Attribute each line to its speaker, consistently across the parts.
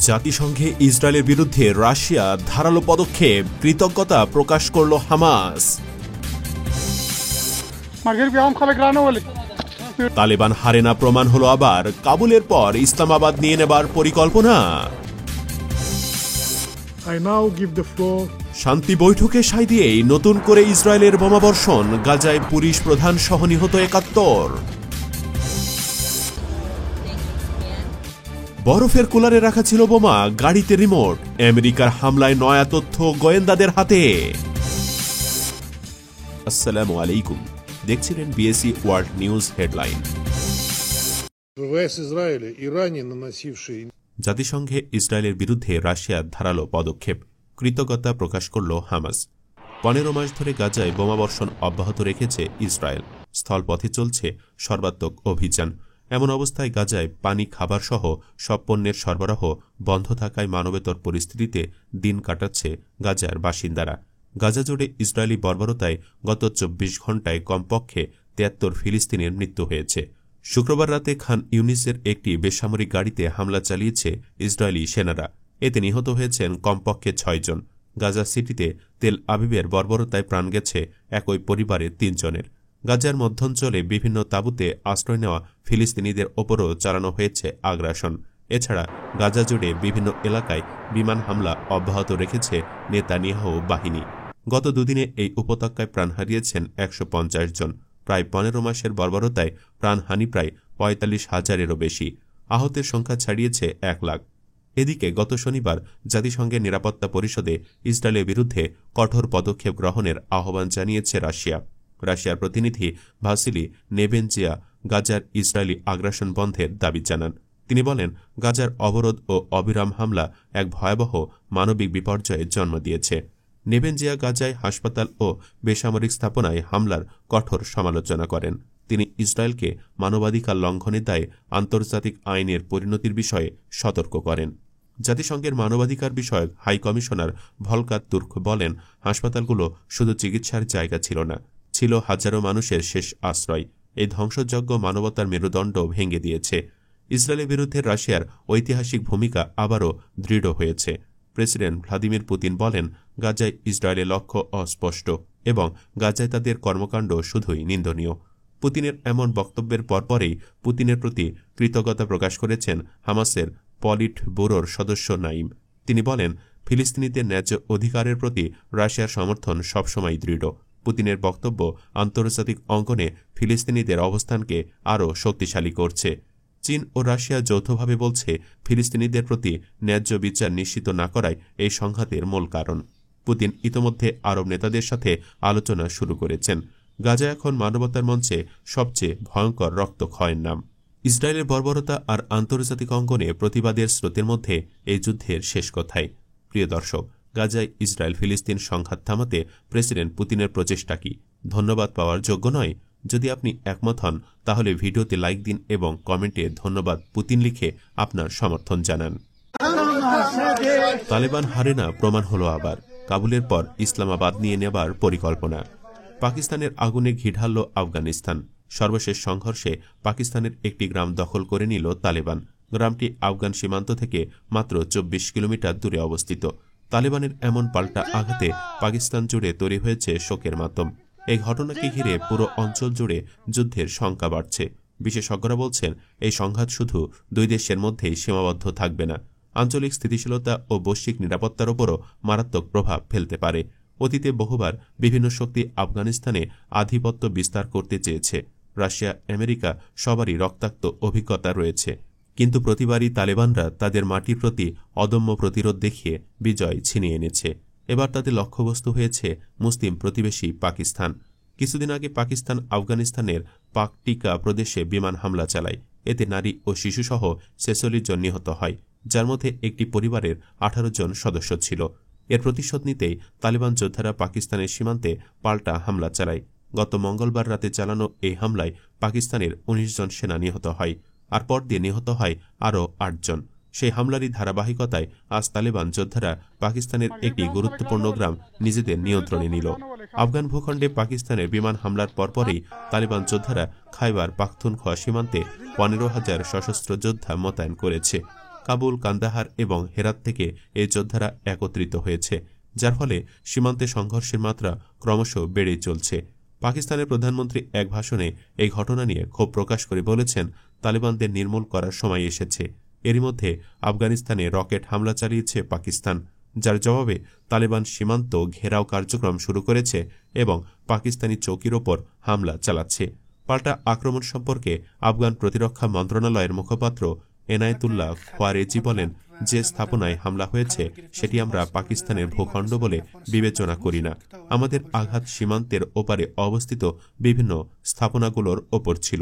Speaker 1: জাতিসংঘে ইসরায়েলের বিরুদ্ধে রাশিয়া ধারালো পদক্ষেপ, কৃতজ্ঞতা প্রকাশ করল হামাস। তালেবান হারে না প্রমাণ হলো আবার, কাবুলের পর ইসলামাবাদ নিয়ে নেবার পরিকল্পনা। শান্তি বৈঠকে সায় দিয়েই নতুন করে ইসরায়েলের বোমাবর্ষণ, গাজায় পুলিশ প্রধান সহ নিহত ৭১। বরফের কুলারে রাখা ছিল বোমা, গাড়িতে রিমোট, আমেরিকার হামলায় নয়া তথ্য গোয়েন্দাদের হাতে। আসসালামু আলাইকুম, দেখছিলেন বিএসি ওয়ার্ল্ড নিউজ হেডলাইন। জাতিসংঘে ইসরায়েলের বিরুদ্ধে রাশিয়ার ধারালো পদক্ষেপ, কৃতজ্ঞতা প্রকাশ করল হামাস। ১৫ মাস ধরে গাজায় বোমাবর্ষণ অব্যাহত রেখেছে ইসরায়েল। স্থলপথে চলছে সর্বাত্মক অভিযান। এমন অবস্থায় গাজায় পানি, খাবার সহ সব পণ্যের সরবরাহ বন্ধ থাকায় মানবেতর পরিস্থিতিতে দিন কাটাচ্ছে গাজার বাসিন্দারা। গাজা জুড়ে ইসরায়েলি বর্বরতায় গত ২৪ ঘণ্টায় কমপক্ষে ৭৩ ফিলিস্তিনের মৃত্যু হয়েছে। শুক্রবার রাতে খান ইউনিসের একটি বেসামরিক গাড়িতে হামলা চালিয়েছে ইসরায়েলি সেনারা। এতে নিহত হয়েছেন কমপক্ষে ৬ জন। গাজা সিটিতে তেল আবিবের বর্বরতায় প্রাণ গেছে একই পরিবারের ৩ জনের। গাজার মধ্যাঞ্চলে বিভিন্ন তাঁবুতে আশ্রয় নেওয়া ফিলিস্তিনিদের ওপরও চালানো হয়েছে আগ্রাসন। এছাড়া গাজা জুড়ে বিভিন্ন এলাকায় বিমান হামলা অব্যাহত রেখেছে নেতানিয়াহু বাহিনী। গত দুদিনে এই উপত্যকায় প্রাণ হারিয়েছেন ১৫০ জন। প্রায় ১৫ মাসের বর্বরতায় প্রাণহানি প্রায় ৪৫,০০০-এরও বেশি। আহতের সংখ্যা ছাড়িয়েছে ১ লাখ। এদিকে গত শনিবার জাতিসংঘের নিরাপত্তা পরিষদে ইসরায়েলের বিরুদ্ধে কঠোর পদক্ষেপ গ্রহণের আহ্বান জানিয়েছে রাশিয়া। রাশিয়ার প্রতিনিধি ভাসিলি নেবেনজিয়া গাজার ইসরায়েলি আগ্রাসন বন্ধের দাবি জানান। তিনি বলেন, গাজার অবরোধ ও অবিরাম হামলা এক ভয়াবহ মানবিক বিপর্যয়ের জন্ম দিয়েছে। নেবেনজিয়া গাজায় হাসপাতাল ও বেসামরিক স্থাপনায় হামলার কঠোর সমালোচনা করেন। তিনি ইসরায়েলকে মানবাধিকার লঙ্ঘনের দায়ে আন্তর্জাতিক আইনের পরিণতির বিষয়ে সতর্ক করেন। জাতিসংঘের মানবাধিকার বিষয়ক হাই কমিশনার ভলকার তুর্ক বলেন, হাসপাতালগুলো শুধু চিকিৎসার জায়গা ছিল না, ছিল হাজারো মানুষের শেষ আশ্রয়। এই ধ্বংসযজ্ঞ মানবতার মেরুদণ্ড ভেঙে দিয়েছে। ইসরায়েলের বিরুদ্ধে রাশিয়ার ঐতিহাসিক ভূমিকা আবারও দৃঢ় হয়েছে। প্রেসিডেন্ট ভ্লাদিমির পুতিন বলেন, গাজায় ইসরায়েলের লক্ষ্য অস্পষ্ট এবং গাজায় তাদের কর্মকাণ্ড শুধুই নিন্দনীয়। পুতিনের এমন বক্তব্যের পরপরেই পুতিনের প্রতি কৃতজ্ঞতা প্রকাশ করেছেন হামাসের পলিট ব্যুরোর সদস্য নাইম। তিনি বলেন, ফিলিস্তিনিদের ন্যায্য অধিকারের প্রতি রাশিয়ার সমর্থন সবসময় দৃঢ়। পুতিনের বক্তব্য আন্তর্জাতিক অঙ্গনে ফিলিস্তিনিদের অবস্থানকে আরও শক্তিশালী করছে। চীন ও রাশিয়া যৌথভাবে বলছে, ফিলিস্তিনিদের প্রতি ন্যায্য বিচার নিশ্চিত না করাই এই সংঘাতের মূল কারণ। পুতিন ইতোমধ্যে আরব নেতাদের সাথে আলোচনা শুরু করেছেন। গাজা এখন মানবতার মঞ্চে সবচেয়ে ভয়ঙ্কর রক্তক্ষয়ের নাম। ইসরায়েলের বর্বরতা আর আন্তর্জাতিক অঙ্গনে প্রতিবাদের স্রোতের মধ্যে এই যুদ্ধের শেষ কথাই। প্রিয় দর্শক, গাজায় ইসরায়েল ফিলিস্তিন সংঘাত থামাতে প্রেসিডেন্ট পুতিনের প্রচেষ্টা কি ধন্যবাদ পাওয়ার যোগ্য নয়? যদি আপনি একমত হন তাহলে ভিডিওতে লাইক দিন এবং কমেন্টে ধন্যবাদ পুতিন লিখে আপনার সমর্থন জানান। তালেবান হারে না প্রমাণ হলো আবার, কাবুলের পর ইসলামাবাদ নিয়ে নেবার পরিকল্পনা। পাকিস্তানের আগুনে ঘি ঢালল আফগানিস্তান। সর্বশেষ সংঘর্ষে পাকিস্তানের একটি গ্রাম দখল করে নিল তালেবান। গ্রামটি আফগান সীমান্ত থেকে মাত্র ২৪ কিলোমিটার দূরে অবস্থিত। তালেবানের এমন পাল্টা আঘাতে পাকিস্তান জুড়ে তৈরি হয়েছে শোকের মাতম। এই ঘটনাকে ঘিরে পুরো অঞ্চল জুড়ে যুদ্ধের শঙ্কা বাড়ছে। বিশেষজ্ঞরা বলছেন, এই সংঘাত শুধু দুই দেশের মধ্যেই সীমাবদ্ধ থাকবে না, আঞ্চলিক স্থিতিশীলতা ও বৈশ্বিক নিরাপত্তার ওপরও মারাত্মক প্রভাব ফেলতে পারে। অতীতে বহুবার বিভিন্ন শক্তি আফগানিস্তানে আধিপত্য বিস্তার করতে চেয়েছে। রাশিয়া, আমেরিকা সবারই রক্তাক্ত অভিজ্ঞতা রয়েছে, কিন্তু প্রতিবারই তালেবানরা তাদের মাটির প্রতি অদম্য প্রতিরোধ দেখিয়ে বিজয় ছিনিয়ে এনেছে। এবার তাদের লক্ষ্যবস্তু হয়েছে মুসলিম প্রতিবেশী পাকিস্তান। কিছুদিন আগে পাকিস্তান আফগানিস্তানের পাকটিকা প্রদেশে বিমান হামলা চালায়। এতে নারী ও শিশুসহ ৪৬ জন নিহত হয়, যার মধ্যে একটি পরিবারের ১৮ জন সদস্য ছিল। এর প্রতিশোধ নিতেই তালেবান যোদ্ধারা পাকিস্তানের সীমান্তে পাল্টা হামলা চালায়। গত মঙ্গলবার রাতে চালানো এই হামলায় পাকিস্তানের ১৯ জন সেনা নিহত হয়, আর পরদিন নিহত হয় আরও ৮ জন। সেই হামলারই ধারাবাহিকতায় আজ তালেবান যোদ্ধারা পাকিস্তানের একটি গুরুত্বপূর্ণ গ্রাম নিজেদের নিয়ন্ত্রণে নিল। আফগান ভূখণ্ডে পাকিস্তানের বিমান হামলার পরপরই তালেবান যোদ্ধারা খাইবার পাখতুনখোয়া সীমান্তে 15,000 সশস্ত্র যোদ্ধা মোতায়েন করেছে। কাবুল, কান্দাহার এবং হেরাত থেকে এই যোদ্ধারা একত্রিত হয়েছে, যার ফলে সীমান্তে সংঘর্ষের মাত্রা ক্রমশ বেড়েই চলছে। পাকিস্তানের প্রধানমন্ত্রী এক ভাষণে এই ঘটনা নিয়ে ক্ষোভ প্রকাশ করে বলেছেন, তালেবানদের নির্মূল করার সময় এসেছে। এরই মধ্যে আফগানিস্তানে রকেট হামলা চালিয়েছে পাকিস্তান, যার জবাবে তালেবান সীমান্ত ঘেরাও কার্যক্রম শুরু করেছে এবং পাকিস্তানি চৌকির ওপর হামলা চালাচ্ছে। পাল্টা আক্রমণ সম্পর্কে আফগান প্রতিরক্ষা মন্ত্রণালয়ের মুখপাত্র এনায়েতুল্লাহ খোয়ারেজি বলেন, যে স্থাপনায় হামলা হয়েছে সেটি আমরা পাকিস্তানের ভূখণ্ড বলে বিবেচনা করি না। আমাদের আঘাত সীমান্তের ওপারে অবস্থিত বিভিন্ন স্থাপনাগুলোর ওপর ছিল।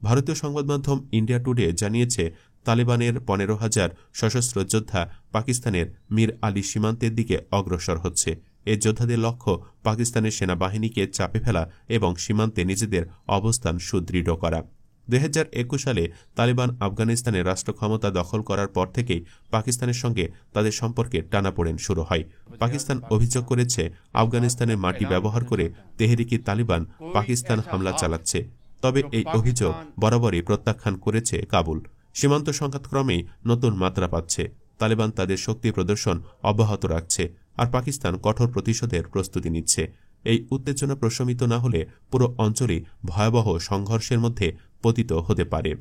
Speaker 1: ভারতীয় সংবাদ মাধ্যম ইন্ডিয়া টুডে জানিয়েছে, তালেবানের 15,000 সশস্ত্র যোদ্ধা পাকিস্তানের মীর আলী সীমান্তের দিকে অগ্রসর হচ্ছে। এই যোদ্ধাদের লক্ষ্য পাকিস্তানের সেনাবাহিনীকে চাপে ফেলা এবং সীমান্তে নিজেদের অবস্থান সুদৃঢ় করা। 2021 সালে তালেবান আফগানিস্তানের রাষ্ট্র ক্ষমতা দখল করার পর থেকেই পাকিস্তানের সঙ্গে তাদের সম্পর্কে টানাপোড়েন শুরু হয়। পাকিস্তান অভিযোগ করেছে, আফগানিস্তানের মাটি ব্যবহার করে তেহরিকি তালিবান পাকিস্তান হামলা চালাচ্ছে। তবে এই অভিযোগ বরাবরই প্রত্যাখ্যান করেছে কাবুল। সীমান্ত সংঘাত ক্রমেই নতুন মাত্রা পাচ্ছে। তালেবান তাদের শক্তি প্রদর্শন অব্যাহত রাখছে, আর পাকিস্তান কঠোর প্রতিশোধের প্রস্তুতি নিচ্ছে। এই উত্তেজনা প্রশমিত না হলে পুরো অঞ্চলই ভয়াবহ সংঘর্ষের মধ্যে পতিত হতে পারে।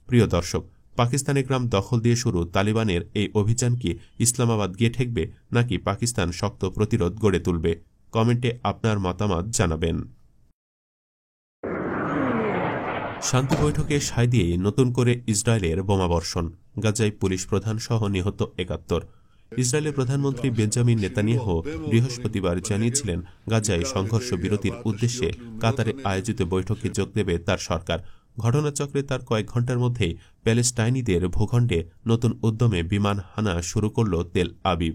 Speaker 1: প্রিয় দর্শক, পাকিস্তানের গ্রাম দখল দিয়ে শুরু তালিবানের এই অভিযান কি ইসলামাবাদ গিয়ে ঠেকবে, নাকি পাকিস্তান শক্ত প্রতিরোধ গড়ে তুলবে? কমেন্টে আপনার মতামত জানাবেন। শান্তি বৈঠকে সায় দিয়ে নতুন করে ইসরায়েলের বোমাবর্ষণ, গাজায় পুলিশ প্রধান সহ নিহত 71। ইসরায়েলের প্রধানমন্ত্রী বেঞ্জামিন নেতানিয়াহু বৃহস্পতিবার জানিয়েছিলেন, গাজায় সংঘর্ষ বিরতির উদ্দেশ্যে কাতারে আয়োজিত বৈঠকে যোগ দেবে তার সরকার। ঘটনাচক্রে তার কয়েক ঘণ্টার মধ্যেই প্যালেস্টাইনিদের ভূখণ্ডে নতুন উদ্যমে বিমান হানা শুরু করল তেল আবিব।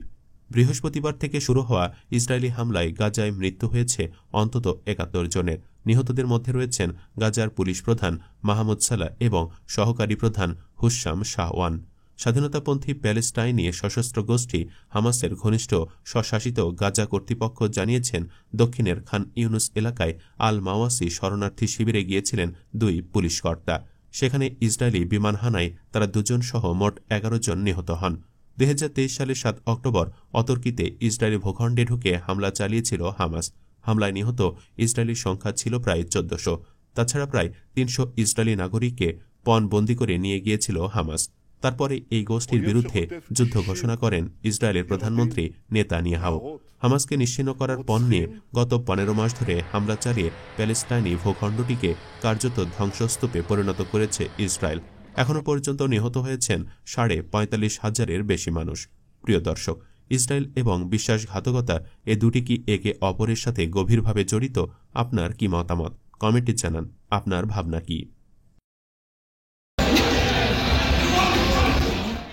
Speaker 1: বৃহস্পতিবার থেকে শুরু হওয়া ইসরায়েলি হামলায় গাজায় মৃত্যু হয়েছে অন্তত 71 জনের। নিহতদের মধ্যে রয়েছেন গাজার পুলিশ প্রধান মাহমুদ সালাহ এবং সহকারী প্রধান হুসাম শাহওয়ান। স্বাধীনতাপন্থী প্যালেস্টাইনি সশস্ত্র গোষ্ঠী হামাসের ঘনিষ্ঠ স্বশাসিত গাজা কর্তৃপক্ষ জানিয়েছেন, দক্ষিণের খান ইউনুস এলাকায় আল মাওয়াসি শরণার্থী শিবিরে গিয়েছিলেন 2 পুলিশ কর্তা। সেখানে ইসরায়েলি বিমান হানায় তারা 2 জন সহ মোট 11 জন নিহত হন। 2023 সালের 7 অক্টোবর অতর্কিতে ইসরায়েলি ভূখণ্ডে ঢুকে হামলা চালিয়েছিল হামাস। হামলায় নিহত ইসরায়েলির সংখ্যা ছিল প্রায় 1400। তাছাড়া প্রায় 300 ইসরায়েলি নাগরিককে পণবন্দি করে নিয়ে গিয়েছিল হামাস। তারপরে এই গোষ্ঠীর বিরুদ্ধে যুদ্ধ ঘোষণা করেন ইসরায়েলের প্রধানমন্ত্রী নেতানিয়াহু। হামাসকে নিশ্চিহ্ন করার পণ নিয়ে গত 15 মাস ধরে হামলা চালিয়ে প্যালেস্টাইনি ভূখণ্ডটিকে কার্যত ধ্বংসস্তূপে পরিণত করেছে ইসরায়েল। এখনও পর্যন্ত নিহত হয়েছেন 45,500-এর বেশি মানুষ। প্রিয় দর্শক, ইসরায়েল এবং বিশ্বাসঘাতকতা এ দুটি কি একে অপরের সাথে গভীরভাবে জড়িত? আপনার কি মতামত? কমেন্টে জানান আপনার ভাবনা কি।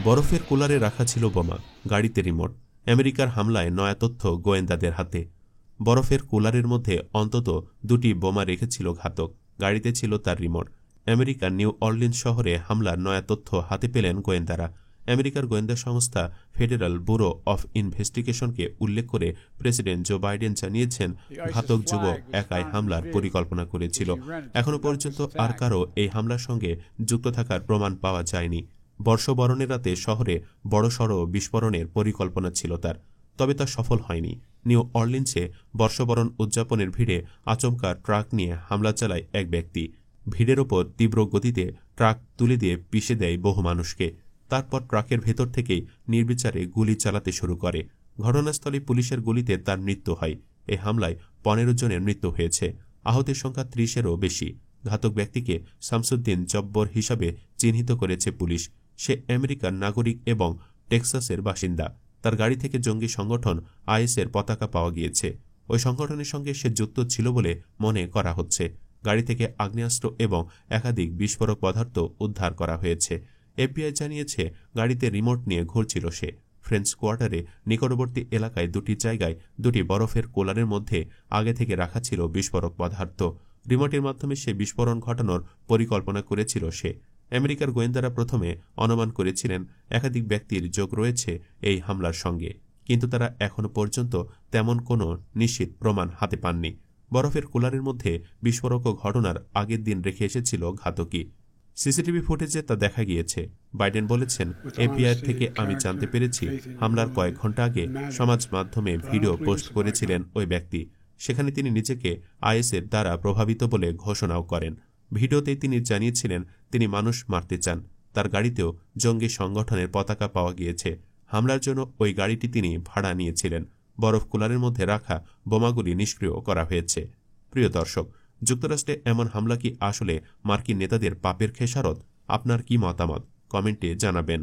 Speaker 1: বরফের কুলারে রাখা ছিল বোমা, গাড়িতে রিমোট। আমেরিকার হামলায় নয়া তথ্য গোয়েন্দাদের হাতে। বরফের কুলারের মধ্যে অন্তত 2টি বোমা রেখেছিল ঘাতক, গাড়িতে ছিল তার রিমোট। আমেরিকার নিউ অর্লিন্স শহরে হামলার নয়া তথ্য হাতে পেলেন গোয়েন্দারা। আমেরিকার গোয়েন্দা সংস্থা ফেডারেল ব্যুরো অফ ইনভেস্টিগেশনকে উল্লেখ করে প্রেসিডেন্ট জো বাইডেন জানিয়েছেন, ঘাতক যুবক একাই হামলার পরিকল্পনা করেছিল। এখনও পর্যন্ত আর কারও এই হামলার সঙ্গে যুক্ত থাকার প্রমাণ পাওয়া যায়নি। বর্ষবরণের রাতে শহরে বড়সড় বিস্ফোরণের পরিকল্পনা ছিল তার, তবে তা সফল হয়নি। নিউ অর্লিন্সে বর্ষবরণ উদযাপনের ভিড়ে আচমকা ট্রাক নিয়ে হামলা চালায় এক ব্যক্তি। ভিড়ের ওপর তীব্র গতিতে ট্রাক তুলে দিয়ে পিষে দেয় বহু মানুষকে। তারপর ট্রাকের ভেতর থেকেই নির্বিচারে গুলি চালাতে শুরু করে। ঘটনাস্থলে পুলিশের গুলিতে তার মৃত্যু হয়। এই হামলায় 15 জনের মৃত্যু হয়েছে, আহতের সংখ্যা 30-এরও বেশি। ঘাতক ব্যক্তিকে শামসুদ্দিন জব্বর হিসাবে চিহ্নিত করেছে পুলিশ। সে আমেরিকার নাগরিক এবং টেক্সাসের বাসিন্দা। তার গাড়ি থেকে জঙ্গি সংগঠন আইএসের পতাকা পাওয়া গিয়েছে। ওই সংগঠনের সঙ্গে সে যুক্ত ছিল বলে মনে করা হচ্ছে। গাড়ি থেকে আগ্নেয়াস্ত্র এবং একাধিক বিস্ফোরক পদার্থ উদ্ধার করা হয়েছে। এফবিআই জানিয়েছে, গাড়িতে রিমোট নিয়ে ঘুরছিল সে। ফ্রেঞ্চ কোয়ার্টারে নিকটবর্তী এলাকায় 2টি জায়গায় 2টি বরফের কোলারের মধ্যে আগে থেকে রাখা ছিল বিস্ফোরক পদার্থ। রিমোটের মাধ্যমে সে বিস্ফোরণ ঘটানোর পরিকল্পনা করেছিল সে। আমেরিকার গোয়েন্দারা প্রথমে অনুমান করেছিলেন একাধিক ব্যক্তির যোগ রয়েছে এই হামলার সঙ্গে, কিন্তু তারা এখনও পর্যন্ত তেমন কোনো নিশ্চিত প্রমাণ হাতে পাননি। বরফের কুলারের মধ্যে বিস্ফোরক ঘটনার আগের দিন রেখে এসেছিল ঘাতকী। সিসিটিভি ফুটেজে তা দেখা গিয়েছে। বাইডেন বলেছেন, এফবিআই থেকে আমি জানতে পেরেছি হামলার কয়েক ঘন্টা আগে সমাজ মাধ্যমে ভিডিও পোস্ট করেছিলেন ওই ব্যক্তি। সেখানে তিনি নিজেকে আইএসের দ্বারা প্রভাবিত বলে ঘোষণাও করেন। ভিডিওতে তিনি জানিয়েছিলেন তিনি মানুষ মারতে চান। তার গাড়িতেও জঙ্গি সংগঠনের পতাকা পাওয়া গিয়েছে। হামলার জন্য ওই গাড়িটি তিনি ভাড়া নিয়েছিলেন। বরফ কুলারের মধ্যে রাখা বোমাগুলি নিষ্ক্রিয় করা হয়েছে। প্রিয় দর্শক, যুক্তরাষ্ট্রে এমন হামলা কি আসলে মার্কিন নেতাদের পাপের খেসারত? আপনার কি মতামত কমেন্টে জানাবেন।